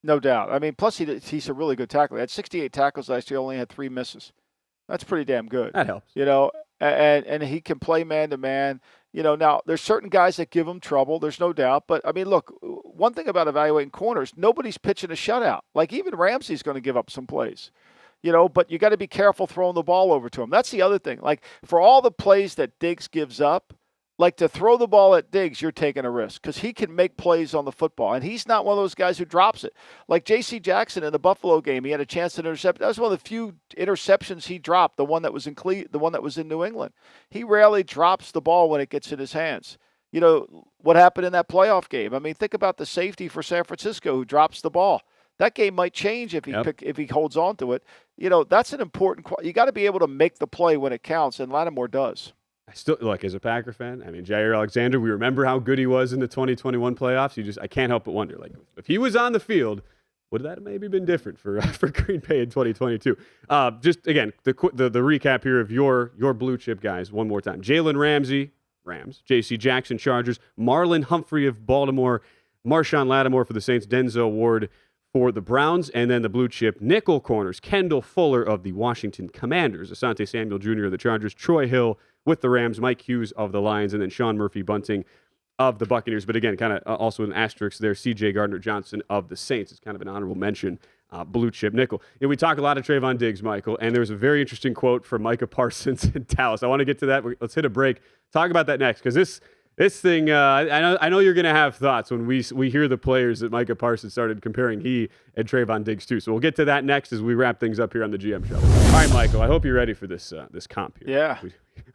B: No doubt. I mean, plus he's a really good tackler. He had 68 tackles last year, only had 3 misses. That's pretty damn good.
A: That helps.
B: And he can play man-to-man. Now there's certain guys that give him trouble. There's no doubt. But, I mean, look, one thing about evaluating corners, nobody's pitching a shutout. Like, even Ramsey's going to give up some plays. But you got to be careful throwing the ball over to him. That's the other thing. Like, for all the plays that Diggs gives up, like, to throw the ball at Diggs, you're taking a risk because he can make plays on the football, and he's not one of those guys who drops it. Like J.C. Jackson in the Buffalo game, he had a chance to intercept. That was one of the few interceptions he dropped. The one that was in New England. He rarely drops the ball when it gets in his hands. What happened in that playoff game? I mean, think about the safety for San Francisco who drops the ball. That game might change if he holds on to it. That's an important. You got to be able to make the play when it counts, and Lattimore does.
A: I still, look, as a Packer fan, I mean, Jair Alexander, we remember how good he was in the 2021 playoffs. I can't help but wonder, like, if he was on the field, would that have maybe been different for Green Bay in 2022? Just again, the recap here of your blue chip guys one more time: Jalen Ramsey, Rams; J.C. Jackson, Chargers; Marlon Humphrey of Baltimore; Marshawn Lattimore for the Saints; Denzel Ward for the Browns, and then the blue chip nickel corners: Kendall Fuller of the Washington Commanders; Asante Samuel Jr. of the Chargers; Troy Hill with the Rams; Mike Hughes of the Lions; and then Sean Murphy-Bunting of the Buccaneers. But again, kind of also an asterisk there, C.J. Gardner-Johnson of the Saints. It's kind of an honorable mention, blue chip nickel. We talk a lot of Trayvon Diggs, Michael, and there's a very interesting quote from Micah Parsons in Dallas. I want to get to that. Let's hit a break. Talk about that next, because this thing, I know you're going to have thoughts when we hear the players that Micah Parsons started comparing he and Trayvon Diggs to. So we'll get to that next as we wrap things up here on the GM Show. All right, Michael, I hope you're ready for this comp here.
B: Yeah.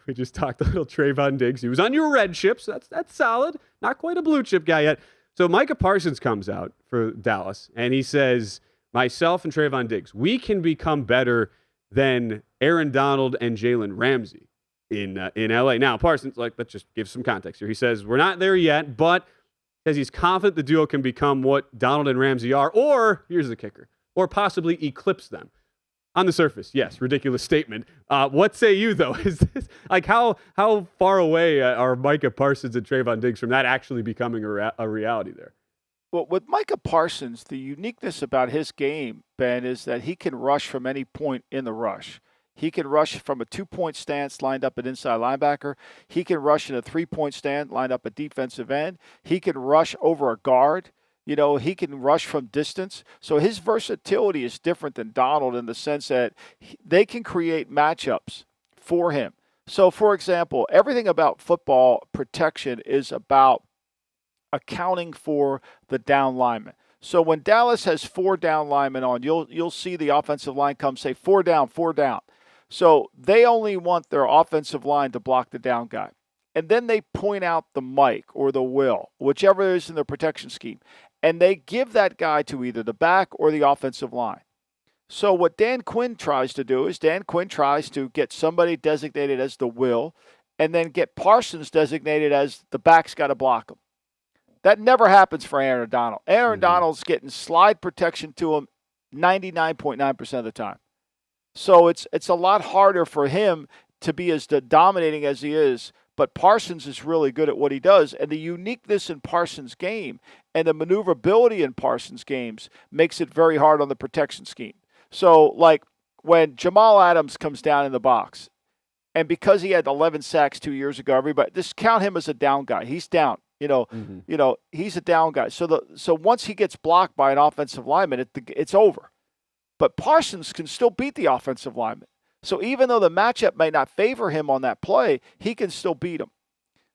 A: We just talked a little Trayvon Diggs. He was on your red chip, so that's solid. Not quite a blue chip guy yet. So Micah Parsons comes out for Dallas, and he says, myself and Trayvon Diggs, we can become better than Aaron Donald and Jalen Ramsey in LA. Now, Parsons, let's just give some context here. He says, we're not there yet, but says he's confident the duo can become what Donald and Ramsey are, or, here's the kicker, or possibly eclipse them. On the surface, yes, ridiculous statement. What say you, though? Is this like how far away are Micah Parsons and Trayvon Diggs from that actually becoming a reality there?
B: Well, with Micah Parsons, the uniqueness about his game, Ben, is that he can rush from any point in the rush. He can rush from a 2-point stance lined up at inside linebacker. He can rush in a 3-point stand lined up at defensive end. He can rush over a guard. He can rush from distance. So his versatility is different than Donald in the sense that they can create matchups for him. So, for example, everything about football protection is about accounting for the down lineman. So when Dallas has 4 down linemen on, you'll see the offensive line come say 4 down, 4 down. So they only want their offensive line to block the down guy. And then they point out the Mike or the Will, whichever is in the protection scheme. And they give that guy to either the back or the offensive line. So what Dan Quinn tries to do is Dan Quinn tries to get somebody designated as the Will and then get Parsons designated as the back's got to block him. That never happens for Aaron Donald. Aaron Donald's getting slide protection to him 99.9% of the time. So it's a lot harder for him to be as dominating as he is. But Parsons is really good at what he does. And the uniqueness in Parsons' game and the maneuverability in Parsons' games makes it very hard on the protection scheme. So, like, when Jamal Adams comes down in the box, and because he had 11 sacks 2 years ago, everybody just count him as a down guy. He's down. He's a down guy. So once he gets blocked by an offensive lineman, it's over. But Parsons can still beat the offensive lineman. So even though the matchup may not favor him on that play, he can still beat him.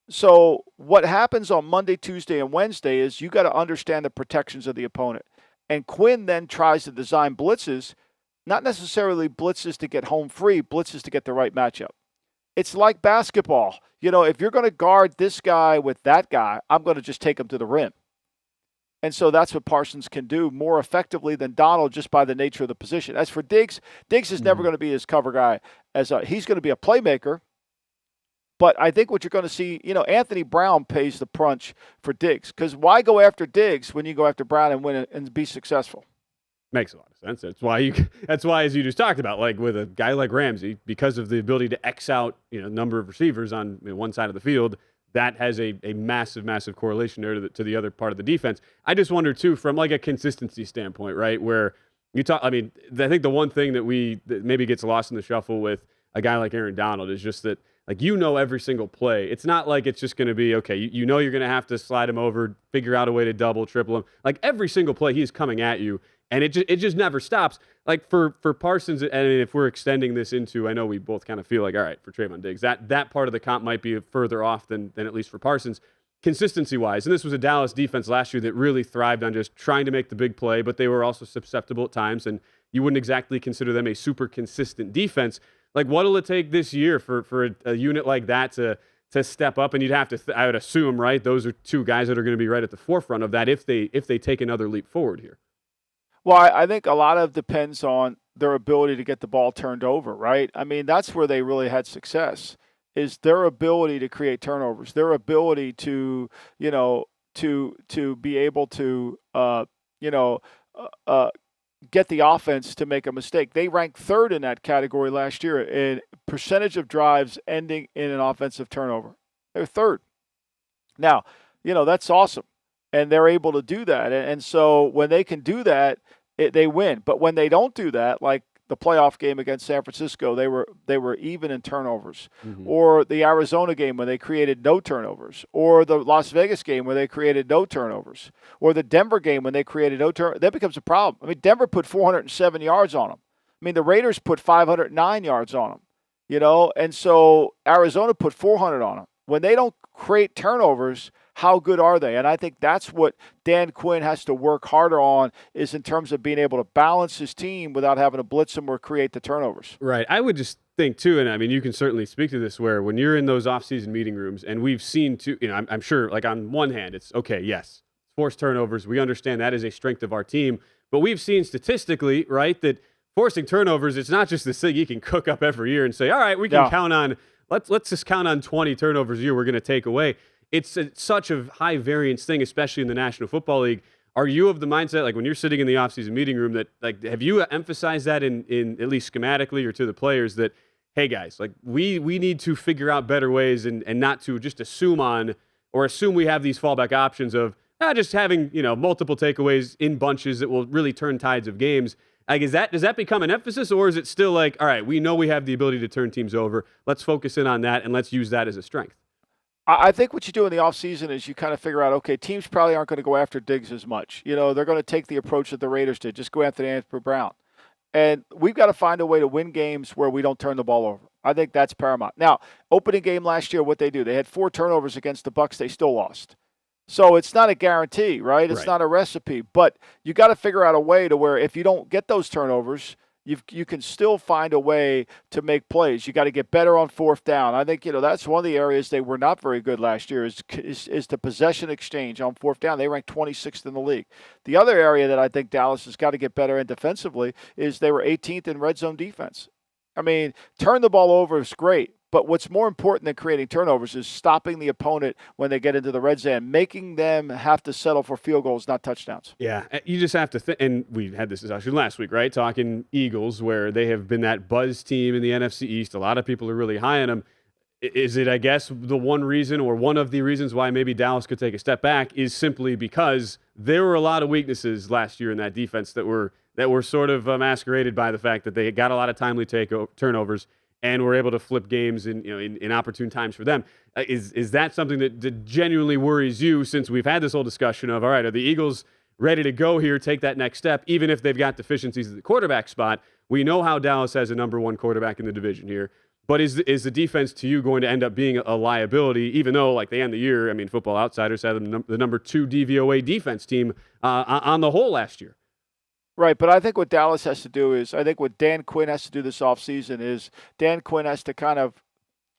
B: So what happens on Monday, Tuesday, and Wednesday is you got to understand the protections of the opponent. And Quinn then tries to design blitzes, not necessarily blitzes to get home free, blitzes to get the right matchup. It's like basketball. If you're going to guard this guy with that guy, I'm going to just take him to the rim. And so that's what Parsons can do more effectively than Donald just by the nature of the position. As for Diggs is never going to be his cover guy. He's going to be a playmaker, But I think what you're going to see, Anthony Brown pays the punch for Diggs. Because why go after Diggs when you go after Brown and win it and be successful?
A: Makes a lot of sense. That's why, as you just talked about, like with a guy like Ramsey, because of the ability to X out, number of receivers on one side of the field, that has a massive, massive correlation there to the other part of the defense. I just wonder too, from like a consistency standpoint, right? Where you talk, I think the one thing that maybe gets lost in the shuffle with a guy like Aaron Donald is just that, like, every single play. It's not like it's just going to be, okay, you're going to have to slide him over, figure out a way to double, triple him. Like, every single play, he's coming at you, and it just never stops. Like, for Parsons, and if we're extending this into, I know we both kind of feel like, all right, for Trayvon Diggs, that part of the comp might be further off than at least for Parsons, consistency-wise. And this was a Dallas defense last year that really thrived on just trying to make the big play, but they were also susceptible at times, and you wouldn't exactly consider them a super consistent defense. Like, what'll it take this year for a unit like that to step up? And you'd have to, I would assume, right, those are two guys that are going to be right at the forefront of that if they take another leap forward here.
B: Well, I think a lot of depends on their ability to get the ball turned over, right? I mean, that's where they really had success, is their ability to create turnovers, their ability to, to be able to, get the offense to make a mistake. They ranked third in that category last year in percentage of drives ending in an offensive turnover. They're third. Now, that's awesome. And they're able to do that. And so when they can do that, they win. But when they don't do that, like the playoff game against San Francisco, they were even in turnovers. Mm-hmm. Or the Arizona game when they created no turnovers. Or the Las Vegas game where they created no turnovers. Or the Denver game when they created no turnovers. That becomes a problem. I mean, Denver put 407 yards on them. I mean, the Raiders put 509 yards on them. And so Arizona put 400 on them. When they don't create turnovers, how good are they? And I think that's what Dan Quinn has to work harder on, is in terms of being able to balance his team without having to blitz them or create the turnovers.
A: Right. I would just think, too, and I mean, you can certainly speak to this, where when you're in those offseason meeting rooms, and we've seen, too, I'm sure, like, on one hand, it's, okay, yes, forced turnovers. We understand that is a strength of our team. But we've seen statistically, right, that forcing turnovers, it's not just this thing you can cook up every year and say, all right, we can count on, let's just count on 20 turnovers a year we're going to take away. It's such a high variance thing, especially in the National Football League. Are you of the mindset, like when you're sitting in the offseason meeting room, that, like, have you emphasized that in at least schematically or to the players that, hey guys, like we need to figure out better ways and not to just assume we have these fallback options of just having, multiple takeaways in bunches that will really turn tides of games? Like, does that become an emphasis, or is it still like, all right, we know we have the ability to turn teams over. Let's focus in on that and let's use that as a strength?
B: I think what you do in the offseason is you kind of figure out, okay, teams probably aren't going to go after Diggs as much. They're going to take the approach that the Raiders did, just go after Anthony Brown. And we've got to find a way to win games where we don't turn the ball over. I think that's paramount. Now, opening game last year, what they do, they had 4 turnovers against the Bucs. They still lost. So it's not a guarantee, right? It's not a recipe. But you got to figure out a way to where if you don't get those turnovers, you can still find a way to make plays. You got to get better on fourth down. I think that's one of the areas they were not very good last year is the possession exchange on fourth down. They ranked 26th in the league. The other area that I think Dallas has got to get better in defensively is they were 18th in red zone defense. I mean, turn the ball over is great. But what's more important than creating turnovers is stopping the opponent when they get into the red zone, making them have to settle for field goals, not touchdowns.
A: Yeah, you just have to think, and we had this discussion last week, right? Talking Eagles, where they have been that buzz team in the NFC East. A lot of people are really high on them. Is it, I guess, the one reason or one of the reasons why maybe Dallas could take a step back is simply because there were a lot of weaknesses last year in that defense that were sort of masqueraded by the fact that they got a lot of timely turnovers and were able to flip games in opportune times for them. Is that something that genuinely worries you, since we've had this whole discussion of, all right, are the Eagles ready to go here, take that next step, even if they've got deficiencies at the quarterback spot? We know how Dallas has a number 1 quarterback in the division here. But is the defense to you going to end up being a liability, even though, like, they end the year, I mean, Football Outsiders had them the number 2 DVOA defense team on the whole last year?
B: Right, but I think what Dallas has to do is, I think what Dan Quinn has to do this offseason is Dan Quinn has to kind of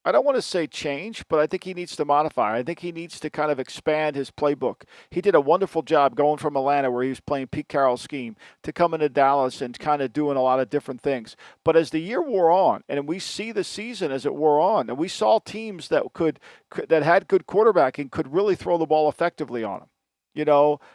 B: I don't want to say change, but I think he needs to modify. I think he needs to kind of expand his playbook. He did a wonderful job going from Atlanta, where he was playing Pete Carroll's scheme, to coming to Dallas and kind of doing a lot of different things. But as the year wore on, and we see the season as it wore on, and we saw teams that had good quarterbacking could really throw the ball effectively on him.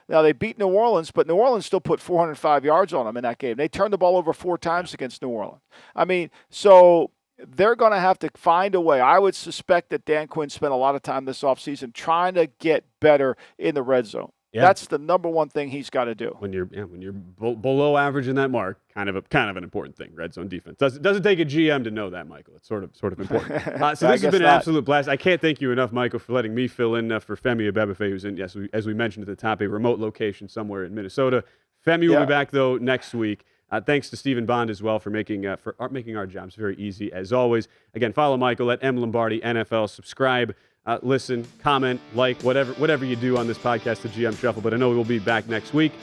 B: Now they beat New Orleans, but New Orleans still put 405 yards on them in that game. They turned the ball over 4 times against New Orleans. I mean, so they're going to have to find a way. I would suspect that Dan Quinn spent a lot of time this offseason trying to get better in the red zone. Yeah. That's the number one thing he's got to do.
A: When you're below average in that mark, kind of an important thing. Red zone defense doesn't take a GM to know that, Michael. It's sort of important. So this has been an absolute blast. I can't thank you enough, Michael, for letting me fill in for Femi Abebefe, who's in, yes, as we mentioned at the top, a remote location somewhere in Minnesota. Femi will be back though next week. Thanks to Stephen Bond as well for making our jobs very easy as always. Again, follow Michael at Lombardi NFL. Subscribe, listen, comment, like, whatever you do on this podcast, the GM Shuffle. But I know we'll be back next week.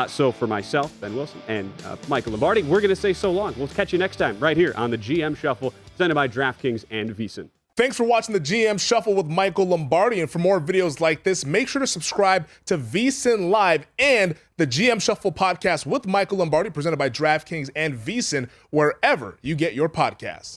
A: So for myself, Ben Wilson, and Michael Lombardi, we're going to say so long. We'll catch you next time right here on the GM Shuffle, presented by DraftKings and VSiN.
C: Thanks for watching the GM Shuffle with Michael Lombardi. And for more videos like this, make sure to subscribe to VSiN Live and the GM Shuffle podcast with Michael Lombardi, presented by DraftKings and VSiN, wherever you get your podcasts.